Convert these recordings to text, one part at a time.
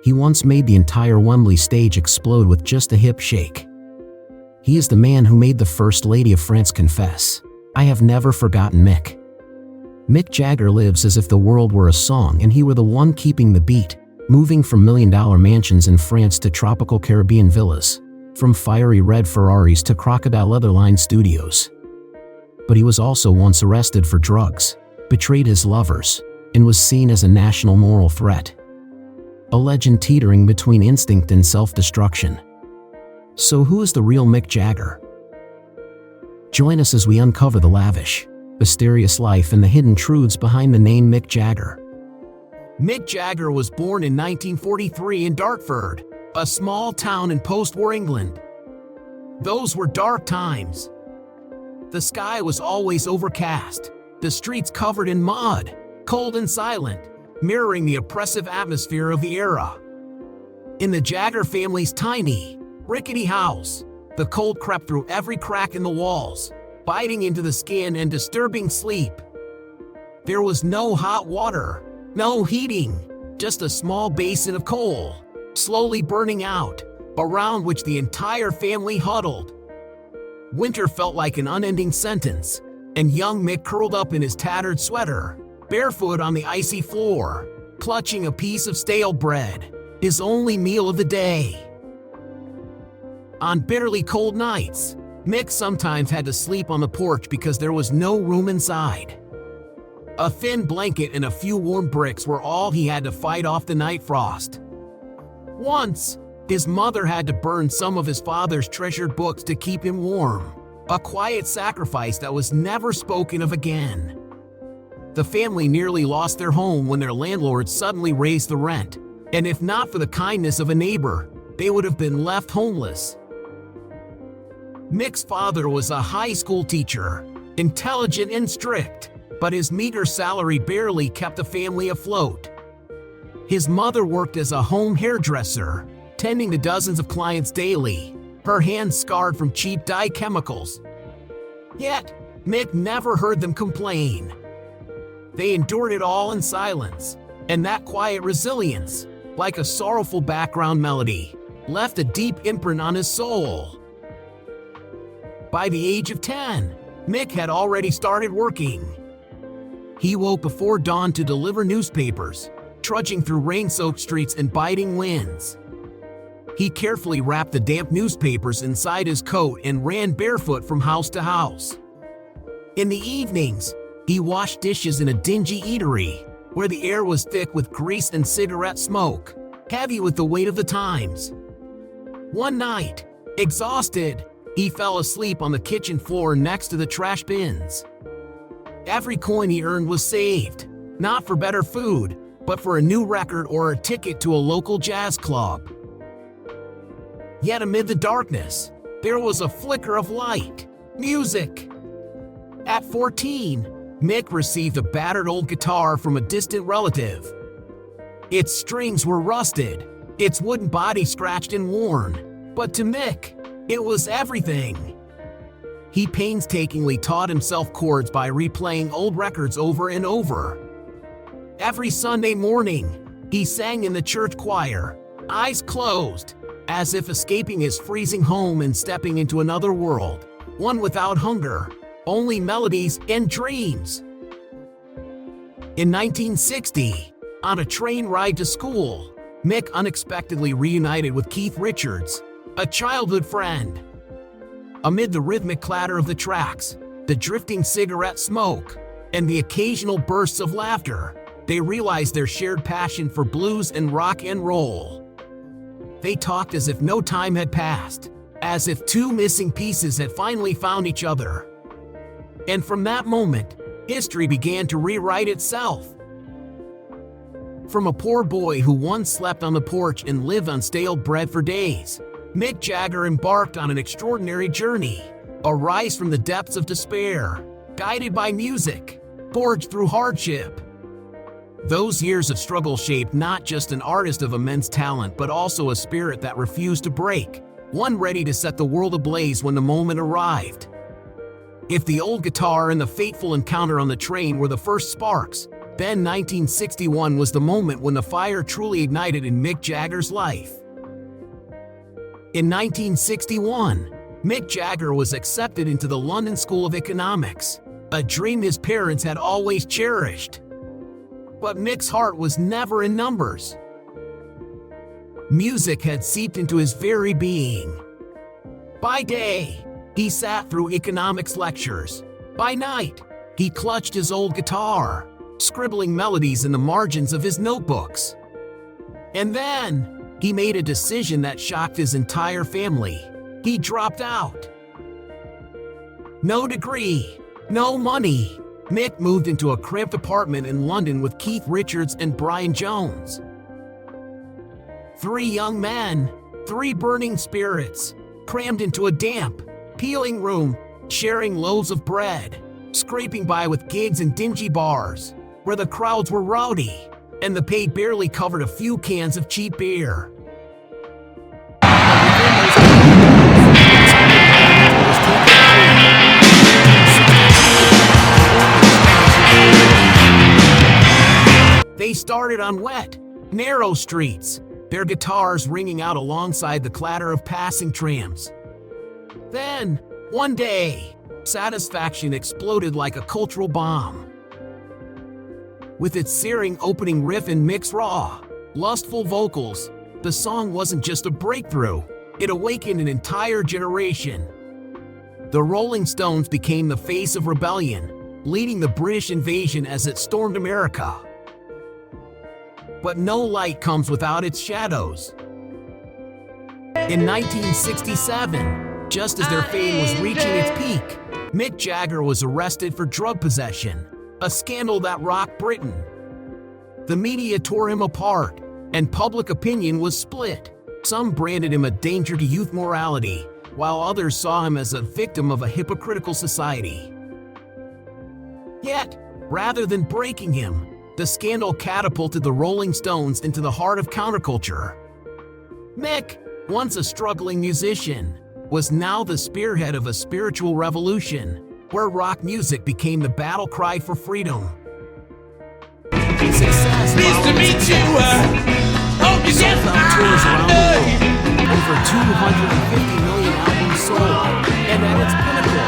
He once made the entire Wembley stage explode with just a hip shake. He is the man who made the First Lady of France confess, "I have never forgotten Mick." Mick Jagger lives as if the world were a song and he were the one keeping the beat, moving from million-dollar mansions in France to tropical Caribbean villas, from fiery red Ferraris to crocodile leather-lined studios. But he was also once arrested for drugs, betrayed his lovers, and was seen as a national moral threat. A legend teetering between instinct and self-destruction. So who is the real Mick Jagger? Join us as we uncover the lavish, mysterious life and the hidden truths behind the name Mick Jagger. Mick Jagger was born in 1943 in Dartford, a small town in post-war England. Those were dark times. The sky was always overcast, the streets covered in mud, cold and silent, mirroring the oppressive atmosphere of the era. In the Jagger family's tiny, rickety house, the cold crept through every crack in the walls, biting into the skin and disturbing sleep. There was no hot water, no heating, just a small basin of coal, slowly burning out, around which the entire family huddled. Winter felt like an unending sentence, and young Mick curled up in his tattered sweater, barefoot on the icy floor, clutching a piece of stale bread, his only meal of the day. On bitterly cold nights, Mick sometimes had to sleep on the porch because there was no room inside. A thin blanket and a few warm bricks were all he had to fight off the night frost. Once, his mother had to burn some of his father's treasured books to keep him warm, a quiet sacrifice that was never spoken of again. The family nearly lost their home when their landlord suddenly raised the rent, and if not for the kindness of a neighbor, they would have been left homeless. Mick's father was a high school teacher, intelligent and strict, but his meager salary barely kept the family afloat. His mother worked as a home hairdresser, tending to dozens of clients daily, her hands scarred from cheap dye chemicals. Yet, Mick never heard them complain. They endured it all in silence, and that quiet resilience, like a sorrowful background melody, left a deep imprint on his soul. By the age of 10, Mick had already started working. He woke before dawn to deliver newspapers, trudging through rain-soaked streets and biting winds. He carefully wrapped the damp newspapers inside his coat and ran barefoot from house to house. In the evenings, he washed dishes in a dingy eatery, where the air was thick with grease and cigarette smoke, heavy with the weight of the times. One night, exhausted, he fell asleep on the kitchen floor next to the trash bins. Every coin he earned was saved, not for better food, but for a new record or a ticket to a local jazz club. Yet amid the darkness, there was a flicker of light, music. At 14, Mick received a battered old guitar from a distant relative. Its strings were rusted, its wooden body scratched and worn, but to Mick, it was everything. He painstakingly taught himself chords by replaying old records over and over. Every Sunday morning, he sang in the church choir, eyes closed, as if escaping his freezing home and stepping into another world, one without hunger, only melodies and dreams. In 1960, on a train ride to school, Mick unexpectedly reunited with Keith Richards, a childhood friend. Amid the rhythmic clatter of the tracks, the drifting cigarette smoke, and the occasional bursts of laughter, they realized their shared passion for blues and rock and roll. They talked as if no time had passed, as if two missing pieces had finally found each other. And from that moment, history began to rewrite itself. From a poor boy who once slept on the porch and lived on stale bread for days, Mick Jagger embarked on an extraordinary journey, a rise from the depths of despair, guided by music, forged through hardship. Those years of struggle shaped not just an artist of immense talent but also a spirit that refused to break, one ready to set the world ablaze when the moment arrived. If the old guitar and the fateful encounter on the train were the first sparks, Then 1961 was the moment when the fire truly ignited in Mick Jagger's life. In 1961, Mick Jagger was accepted into the London School of Economics, a dream his parents had always cherished. But Mick's heart was never in numbers. Music had seeped into his very being. By day, he sat through economics lectures. By night, he clutched his old guitar, scribbling melodies in the margins of his notebooks. And then, he made a decision that shocked his entire family. He dropped out. No degree, no money. Mick moved into a cramped apartment in London with Keith Richards and Brian Jones. 3 young men, 3 burning spirits, crammed into a damp, peeling room, sharing loaves of bread, scraping by with gigs in dingy bars, where the crowds were rowdy, and the pay barely covered a few cans of cheap beer. They started on wet, narrow streets, their guitars ringing out alongside the clatter of passing trams. Then, one day, satisfaction exploded like a cultural bomb. With its searing opening riff and Mick's raw, lustful vocals, the song wasn't just a breakthrough, it awakened an entire generation. The Rolling Stones became the face of rebellion, leading the British invasion as it stormed America. But no light comes without its shadows. In 1967, just as their fame was reaching its peak, Mick Jagger was arrested for drug possession, a scandal that rocked Britain. The media tore him apart, and public opinion was split. Some branded him a danger to youth morality, while others saw him as a victim of a hypocritical society. Yet, rather than breaking him, the scandal catapulted the Rolling Stones into the heart of counterculture. Mick, once a struggling musician, was now the spearhead of a spiritual revolution, where rock music became the battle cry for freedom. Success followed success. Sold-out tours around the world, over 250 million albums sold, and at its pinnacle,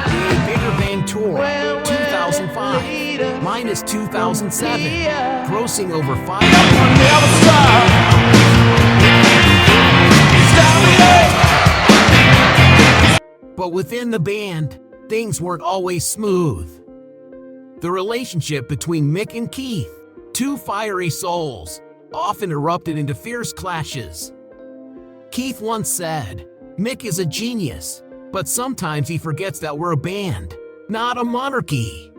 the A Bigger Bang Tour, 2005, minus 2007, grossing over 5 But within the band, things weren't always smooth. The relationship between Mick and Keith, 2 fiery souls, often erupted into fierce clashes. Keith once said, "Mick is a genius, but sometimes he forgets that we're a band, not a monarchy."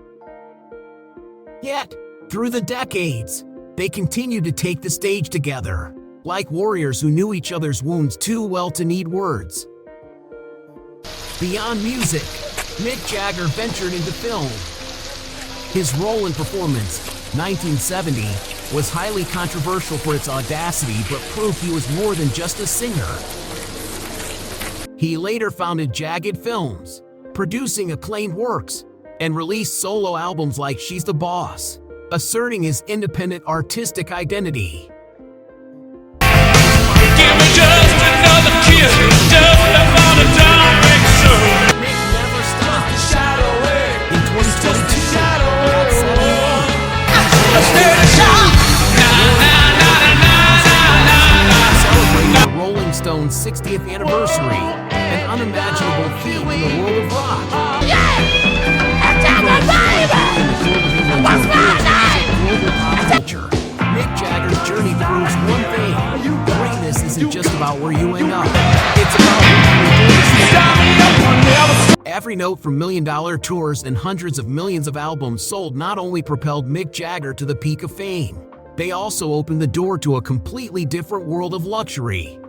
Yet, through the decades, they continued to take the stage together, like warriors who knew each other's wounds too well to need words. Beyond music, Mick Jagger ventured into film. His role in Performance, 1970, was highly controversial for its audacity but proved he was more than just a singer. He later founded Jagged Films, producing acclaimed works, and released solo albums like She's the Boss, asserting his independent artistic identity. Give me just another kiss, just about a direct show. Mick never stopped. In 2022, at 71, celebrating the Rolling Stones' 60th anniversary, an unimaginable feat in the world of rock. Mick Jagger's journey proves one thing: greatness isn't just about where you end up, it's about where you go. Every note from million-dollar tours and hundreds of millions of albums sold not only propelled Mick Jagger to the peak of fame, they also opened the door to a completely different world of luxury.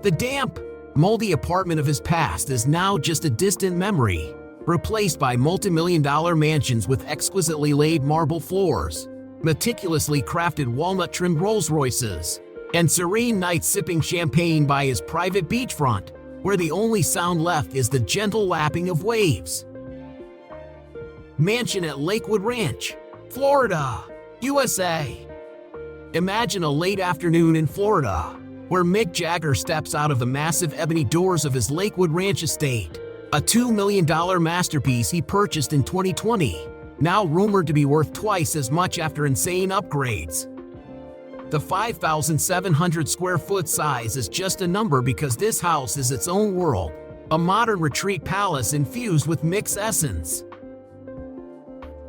The damp, moldy apartment of his past is now just a distant memory, replaced by multi-million-dollar mansions with exquisitely laid marble floors, meticulously crafted walnut-trimmed Rolls-Royces, and serene nights sipping champagne by his private beachfront, where the only sound left is the gentle lapping of waves. Mansion at Lakewood Ranch, Florida, USA. Imagine a late afternoon in Florida, where Mick Jagger steps out of the massive ebony doors of his Lakewood Ranch estate, a $2 million masterpiece he purchased in 2020, now rumored to be worth twice as much after insane upgrades. The 5,700 square foot size is just a number because this house is its own world, a modern retreat palace infused with Mick's essence.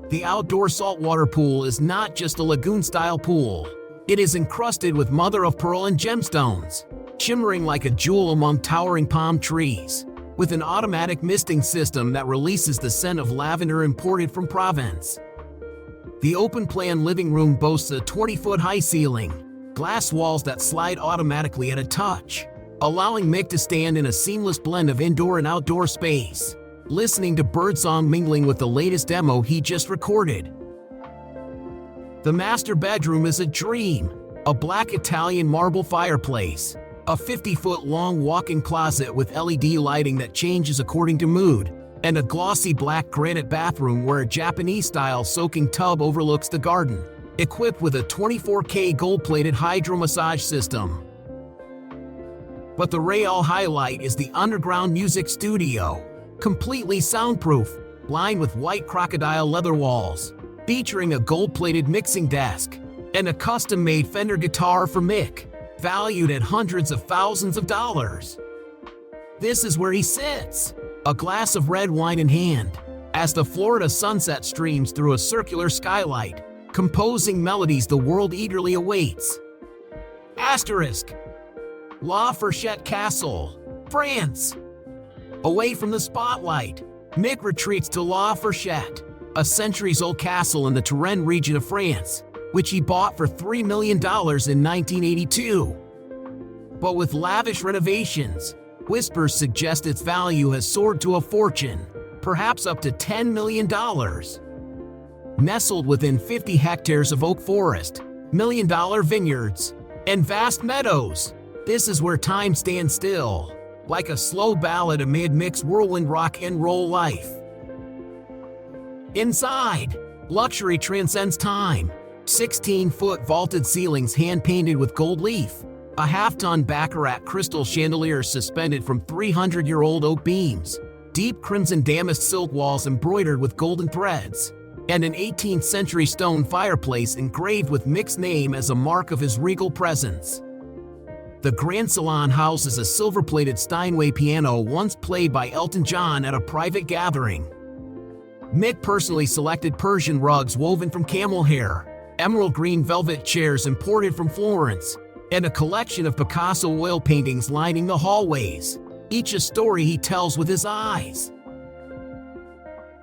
The outdoor saltwater pool is not just a lagoon-style pool. It is encrusted with mother-of-pearl and gemstones, shimmering like a jewel among towering palm trees, with an automatic misting system that releases the scent of lavender imported from Provence. The open-plan living room boasts a 20-foot-high ceiling, glass walls that slide automatically at a touch, allowing Mick to stand in a seamless blend of indoor and outdoor space, listening to birdsong mingling with the latest demo he just recorded. The master bedroom is a dream, a black Italian marble fireplace, a 50-foot-long walk-in closet with LED lighting that changes according to mood, and a glossy black granite bathroom where a Japanese-style soaking tub overlooks the garden, equipped with a 24K gold-plated hydro massage system. But the real highlight is the underground music studio, completely soundproof, lined with white crocodile leather walls, featuring a gold-plated mixing desk and a custom-made Fender guitar for Mick, valued at hundreds of thousands of dollars. This is where he sits, a glass of red wine in hand, as the Florida sunset streams through a circular skylight, composing melodies the world eagerly awaits. Asterisk. La Fourchette Castle, France. Away from the spotlight, Mick retreats to La Fourchette, a centuries-old castle in the Touraine region of France, which he bought for $3 million in 1982. But with lavish renovations, whispers suggest its value has soared to a fortune, perhaps up to $10 million. Nestled within 50 hectares of oak forest, million-dollar vineyards, and vast meadows, this is where time stands still, like a slow ballad amid Mick's whirlwind rock and roll life. Inside, luxury transcends time. 16-foot vaulted ceilings hand-painted with gold leaf, a half-ton baccarat crystal chandelier suspended from 300-year-old oak beams, deep crimson damask silk walls embroidered with golden threads, and an 18th-century stone fireplace engraved with Mick's name as a mark of his regal presence. The Grand Salon houses a silver-plated Steinway piano once played by Elton John at a private gathering. Mick personally selected Persian rugs woven from camel hair, emerald green velvet chairs imported from Florence, and a collection of Picasso oil paintings lining the hallways, each a story he tells with his eyes.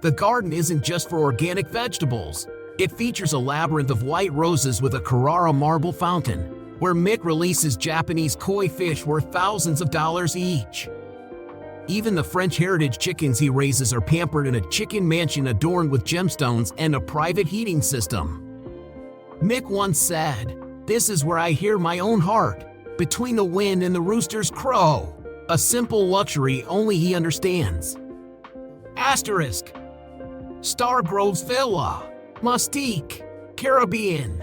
The garden isn't just for organic vegetables. It features a labyrinth of white roses with a Carrara marble fountain, where Mick releases Japanese koi fish worth thousands of dollars each. Even the French heritage chickens he raises are pampered in a chicken mansion adorned with gemstones and a private heating system. Mick once said, "This is where I hear my own heart, between the wind and the rooster's crow," a simple luxury only he understands. Asterisk. Stargrove's Villa, Mustique, Caribbean.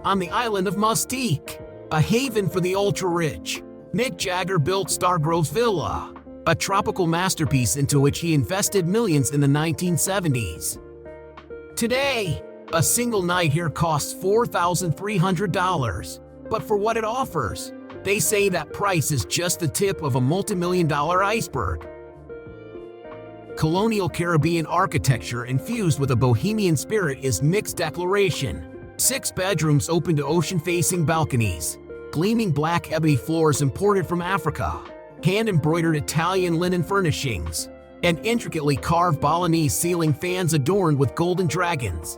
On the island of Mustique, a haven for the ultra-rich, Mick Jagger built Stargrove's Villa, a tropical masterpiece into which he invested millions in the 1970s. Today, a single night here costs $4,300, but for what it offers, they say that price is just the tip of a multi-million-dollar iceberg. Colonial Caribbean architecture infused with a bohemian spirit is Mick's declaration. 6 bedrooms open to ocean-facing balconies, gleaming black ebony floors imported from Africa, hand-embroidered Italian linen furnishings, and intricately carved Balinese ceiling fans adorned with golden dragons.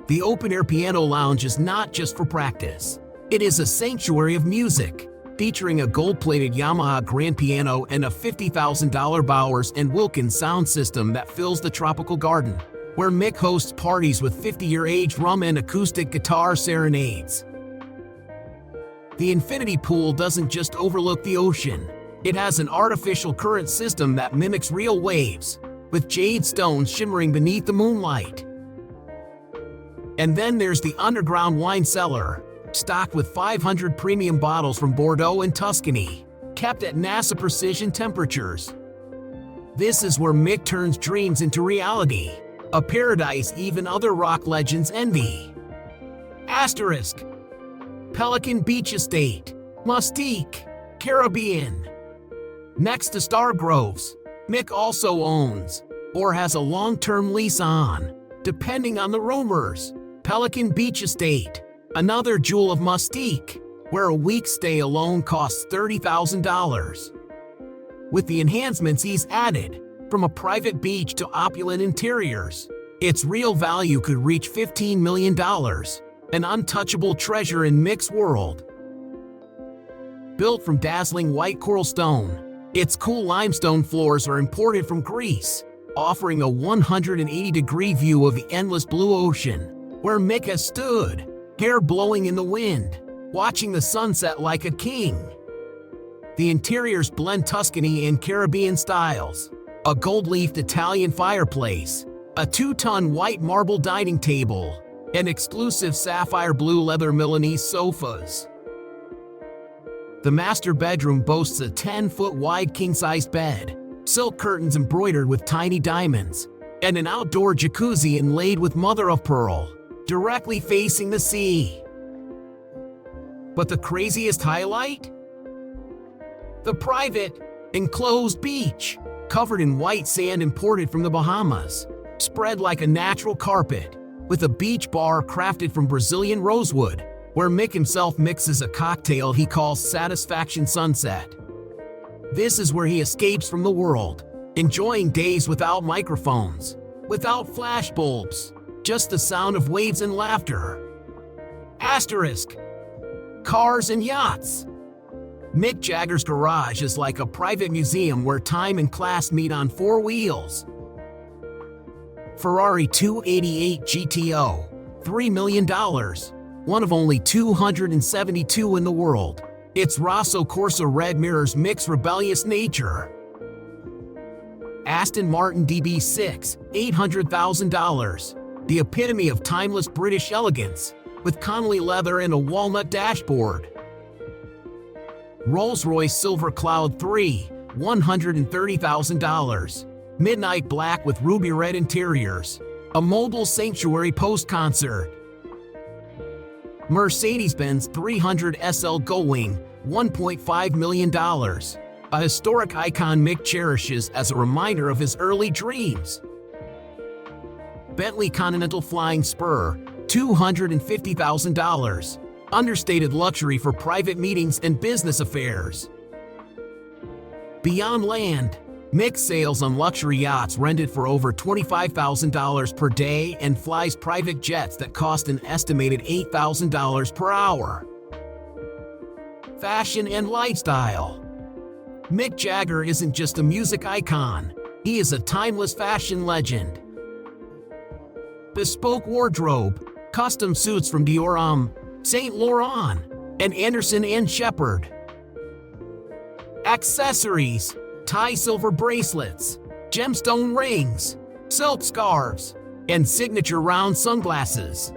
The open-air piano lounge is not just for practice. It is a sanctuary of music, featuring a gold-plated Yamaha grand piano and a $50,000 Bowers & Wilkins sound system that fills the tropical garden, where Mick hosts parties with 50-year-aged rum and acoustic guitar serenades. The infinity pool doesn't just overlook the ocean. It has an artificial current system that mimics real waves, with jade stones shimmering beneath the moonlight. And then there's the underground wine cellar, stocked with 500 premium bottles from Bordeaux and Tuscany, kept at NASA precision temperatures. This is where Mick turns dreams into reality, a paradise even other rock legends envy. Asterisk. Pelican Beach Estate, Mustique, Caribbean. Next to Star Groves, Mick also owns, or has a long-term lease on, depending on the rumors, Pelican Beach Estate, another jewel of Mustique, where a week stay alone costs $30,000. With the enhancements he's added, from a private beach to opulent interiors, its real value could reach $15 million, an untouchable treasure in Mick's world. Built from dazzling white coral stone, its cool limestone floors are imported from Greece, offering a 180-degree view of the endless blue ocean, where Mick has stood, hair blowing in the wind, watching the sunset like a king. The interiors blend Tuscany and Caribbean styles, a gold-leafed Italian fireplace, a 2-ton white marble dining table, and exclusive sapphire blue leather Milanese sofas. The master bedroom boasts a 10-foot wide king-sized bed, silk curtains embroidered with tiny diamonds, and an outdoor jacuzzi inlaid with mother-of-pearl, directly facing the sea. But the craziest highlight? The private, enclosed beach, covered in white sand imported from the Bahamas, spread like a natural carpet, with a beach bar crafted from Brazilian rosewood, where Mick himself mixes a cocktail he calls Satisfaction Sunset. This is where he escapes from the world, enjoying days without microphones, without flashbulbs, just the sound of waves and laughter. Asterisk. Cars and yachts. Mick Jagger's garage is like a private museum where time and class meet on 4 wheels. Ferrari 288 GTO, $3 million, one of only 272 in the world. Its Rosso Corsa red mirrors Mick's rebellious nature. Aston Martin DB6, $800,000, the epitome of timeless British elegance, with Connolly leather and a walnut dashboard. Rolls-Royce Silver Cloud 3, $130,000, midnight black with ruby red interiors, a mobile sanctuary post-concert. Mercedes-Benz 300 SL Gullwing, $1.5 million, a historic icon Mick cherishes as a reminder of his early dreams. Bentley Continental Flying Spur, $250,000, understated luxury for private meetings and business affairs. Beyond land, Mick sails on luxury yachts rented for over $25,000 per day and flies private jets that cost an estimated $8,000 per hour. Fashion and lifestyle. Mick Jagger isn't just a music icon, he is a timeless fashion legend. Bespoke wardrobe, custom suits from Dior, Saint Laurent, and Anderson and Shepherd. Accessories, tie silver bracelets, gemstone rings, silk scarves, and signature round sunglasses.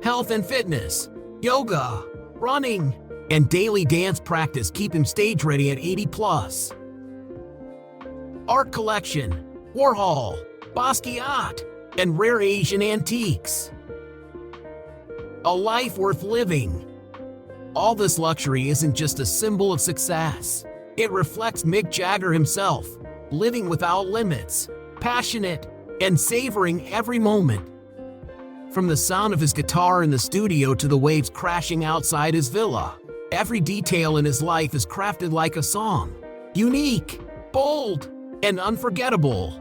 Health and fitness, yoga, running, and daily dance practice keep him stage ready at 80+. Art collection, Warhol, Basquiat, and rare Asian antiques. A life worth living. All this luxury isn't just a symbol of success. It reflects Mick Jagger himself, living without limits, passionate, and savoring every moment. From the sound of his guitar in the studio to the waves crashing outside his villa, every detail in his life is crafted like a song. Unique, bold, and unforgettable.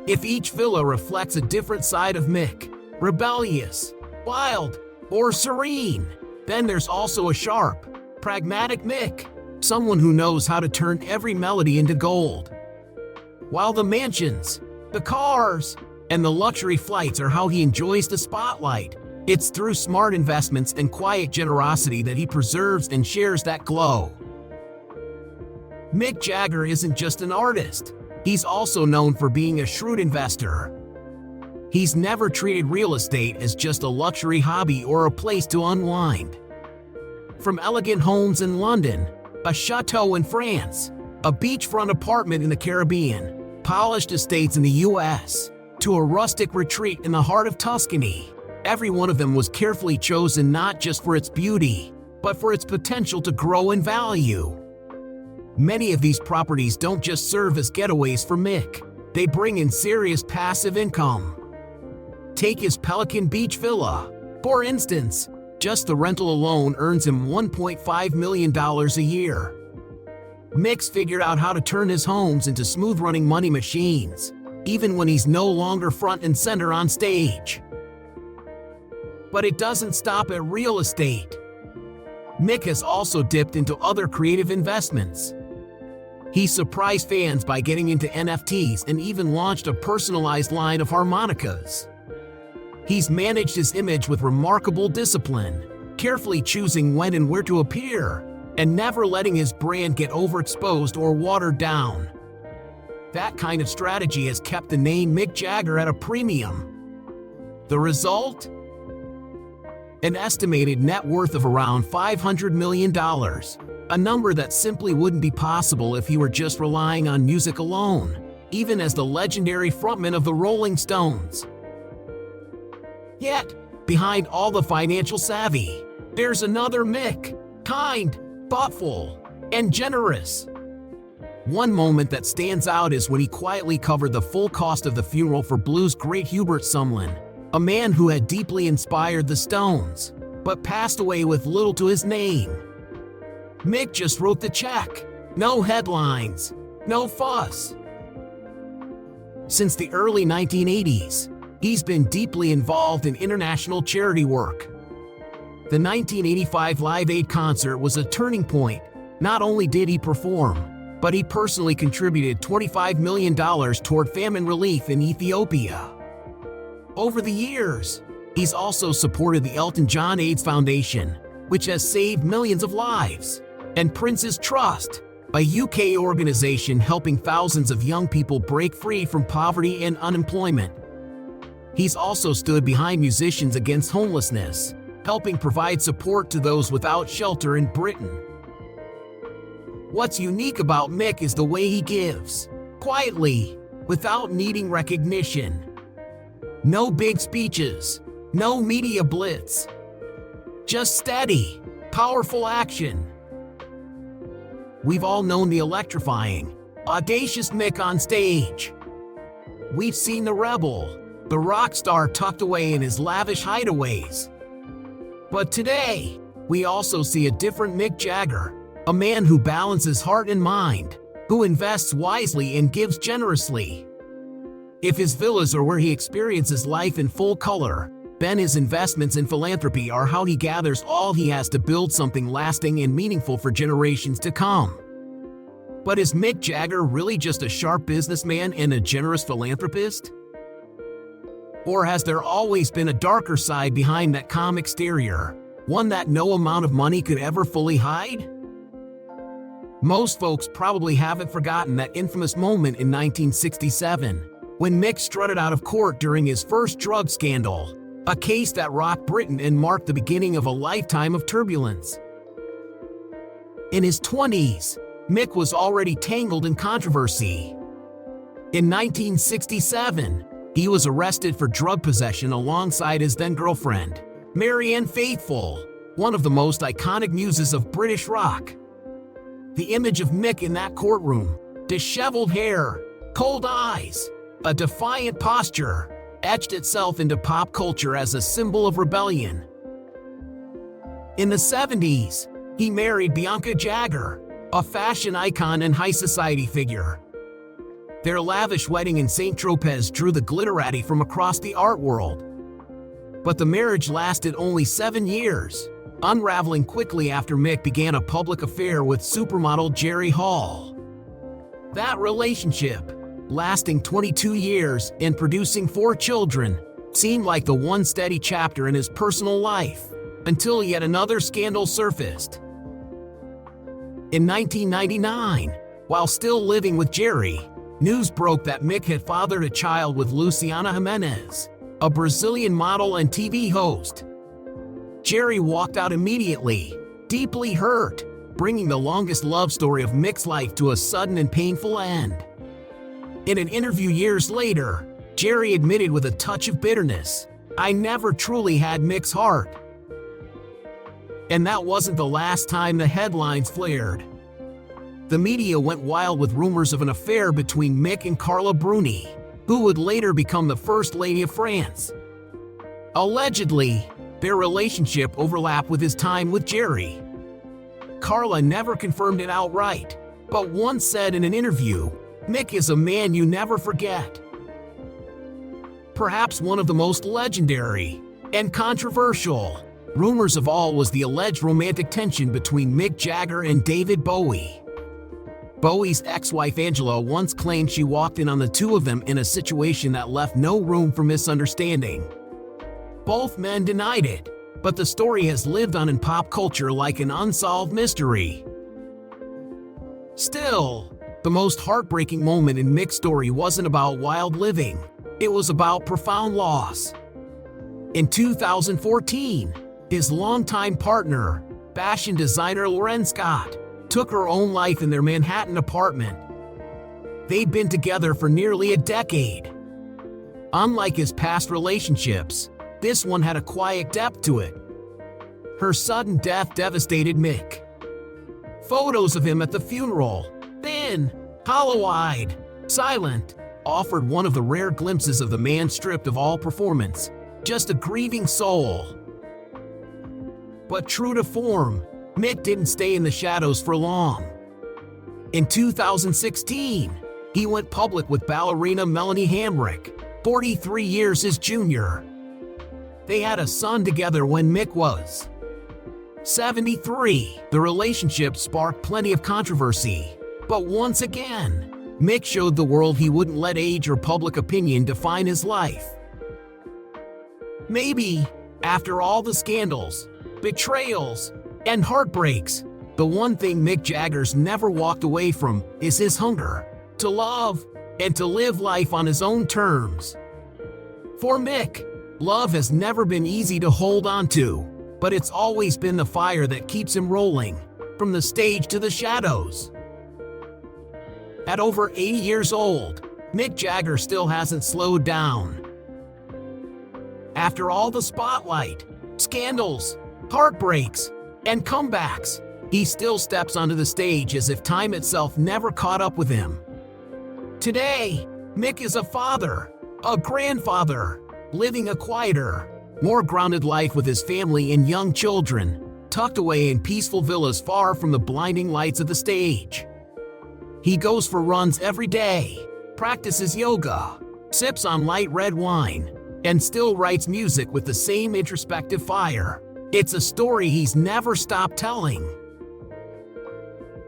If each villa reflects a different side of Mick, rebellious, wild, or serene, then there's also a sharp, pragmatic Mick, someone who knows how to turn every melody into gold. While the mansions, the cars, and the luxury flights are how he enjoys the spotlight, it's through smart investments and quiet generosity that he preserves and shares that glow. Mick Jagger isn't just an artist, he's also known for being a shrewd investor. He's never treated real estate as just a luxury hobby or a place to unwind. From elegant homes in London, a chateau in France, a beachfront apartment in the Caribbean, polished estates in the US, to a rustic retreat in the heart of Tuscany, every one of them was carefully chosen not just for its beauty, but for its potential to grow in value. Many of these properties don't just serve as getaways for Mick, they bring in serious passive income. Take his Pelican Beach villa. For instance, just the rental alone earns him $1.5 million a year. Mick's figured out how to turn his homes into smooth-running money machines, even when he's no longer front and center on stage. But it doesn't stop at real estate. Mick has also dipped into other creative investments. He surprised fans by getting into NFTs and even launched a personalized line of harmonicas. He's managed his image with remarkable discipline, carefully choosing when and where to appear, and never letting his brand get overexposed or watered down. That kind of strategy has kept the name Mick Jagger at a premium. The result? An estimated net worth of around $500 million, a number that simply wouldn't be possible if he were just relying on music alone, even as the legendary frontman of the Rolling Stones. Yet, behind all the financial savvy, there's another Mick, kind, thoughtful, and generous. One moment that stands out is when he quietly covered the full cost of the funeral for blues great Hubert Sumlin, a man who had deeply inspired the Stones, but passed away with little to his name. Mick just wrote the check. No headlines, no fuss. Since the early 1980s, he's been deeply involved in international charity work. The 1985 Live Aid concert was a turning point. Not only did he perform, but he personally contributed $25 million toward famine relief in Ethiopia. Over the years, he's also supported the Elton John AIDS Foundation, which has saved millions of lives, and Prince's Trust, a UK organization helping thousands of young people break free from poverty and unemployment. He's also stood behind Musicians Against Homelessness, helping provide support to those without shelter in Britain. What's unique about Mick is the way he gives, quietly, without needing recognition. No big speeches, no media blitz. Just steady, powerful action. We've all known the electrifying, audacious Mick on stage. We've seen the rebel, the rock star tucked away in his lavish hideaways. But today, we also see a different Mick Jagger, a man who balances heart and mind, who invests wisely and gives generously. If his villas are where he experiences life in full color, then his investments in philanthropy are how he gathers all he has to build something lasting and meaningful for generations to come. But is Mick Jagger really just a sharp businessman and a generous philanthropist? Or has there always been a darker side behind that calm exterior, one that no amount of money could ever fully hide? Most folks probably haven't forgotten that infamous moment in 1967, when Mick strutted out of court during his first drug scandal, a case that rocked Britain and marked the beginning of a lifetime of turbulence. In his 20s, Mick was already tangled in controversy. In 1967, he was arrested for drug possession alongside his then-girlfriend, Marianne Faithfull, one of the most iconic muses of British rock. The image of Mick in that courtroom, disheveled hair, cold eyes, a defiant posture, etched itself into pop culture as a symbol of rebellion. In the 70s, he married Bianca Jagger, a fashion icon and high society figure. Their lavish wedding in St. Tropez drew the glitterati from across the art world. But the marriage lasted only 7 years, unraveling quickly after Mick began a public affair with supermodel Jerry Hall. That relationship, lasting 22 years and producing 4 children, seemed like the one steady chapter in his personal life, until yet another scandal surfaced. In 1999, while still living with Jerry, news broke that Mick had fathered a child with Luciana Jimenez, a Brazilian model and TV host. Jerry walked out immediately, deeply hurt, bringing the longest love story of Mick's life to a sudden and painful end. In an interview years later, Jerry admitted with a touch of bitterness, "I never truly had Mick's heart." And that wasn't the last time the headlines flared. The media went wild with rumors of an affair between Mick and Carla Bruni, who would later become the First Lady of France. Allegedly, their relationship overlapped with his time with Jerry. Carla never confirmed it outright, but once said in an interview, "Mick is a man you never forget." Perhaps one of the most legendary and controversial rumors of all was the alleged romantic tension between Mick Jagger and David Bowie. Bowie's ex-wife Angela once claimed she walked in on the two of them in a situation that left no room for misunderstanding. Both men denied it, but the story has lived on in pop culture like an unsolved mystery. Still, the most heartbreaking moment in Mick's story wasn't about wild living, it was about profound loss. In 2014, his longtime partner, fashion designer Lauren Scott, took her own life in their Manhattan apartment. They'd been together for nearly a decade. Unlike his past relationships, this one had a quiet depth to it. Her sudden death devastated Mick. Photos of him at the funeral, thin, hollow-eyed, silent, offered one of the rare glimpses of the man stripped of all performance, just a grieving soul. But true to form, Mick didn't stay in the shadows for long. In 2016, he went public with ballerina Melanie Hamrick, 43 years his junior. They had a son together when Mick was 73. The relationship sparked plenty of controversy, but once again, Mick showed the world he wouldn't let age or public opinion define his life. Maybe, after all the scandals, betrayals, and heartbreaks, the one thing Mick Jagger's never walked away from is his hunger to love and to live life on his own terms. For Mick, love has never been easy to hold on to, but it's always been the fire that keeps him rolling, from the stage to the shadows. At over 80 years old, Mick Jagger still hasn't slowed down. After all the spotlight, scandals, heartbreaks, and comebacks, he still steps onto the stage as if time itself never caught up with him. Today, Mick is a father, a grandfather, living a quieter, more grounded life with his family and young children, tucked away in peaceful villas far from the blinding lights of the stage. He goes for runs every day, practices yoga, sips on light red wine, and still writes music with the same introspective fire. It's a story he's never stopped telling.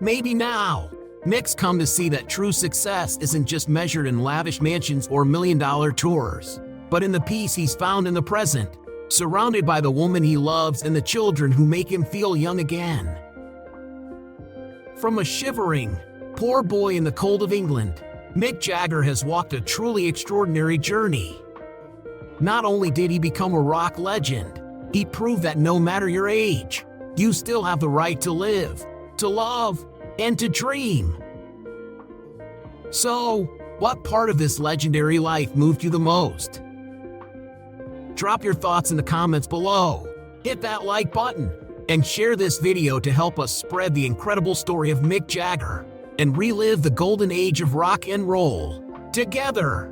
Maybe now, Mick's come to see that true success isn't just measured in lavish mansions or million-dollar tours, but in the peace he's found in the present, surrounded by the woman he loves and the children who make him feel young again. From a shivering, poor boy in the cold of England, Mick Jagger has walked a truly extraordinary journey. Not only did he become a rock legend, he proved that no matter your age, you still have the right to live, to love, and to dream. So, what part of this legendary life moved you the most? Drop your thoughts in the comments below, hit that like button, and share this video to help us spread the incredible story of Mick Jagger and relive the golden age of rock and roll together.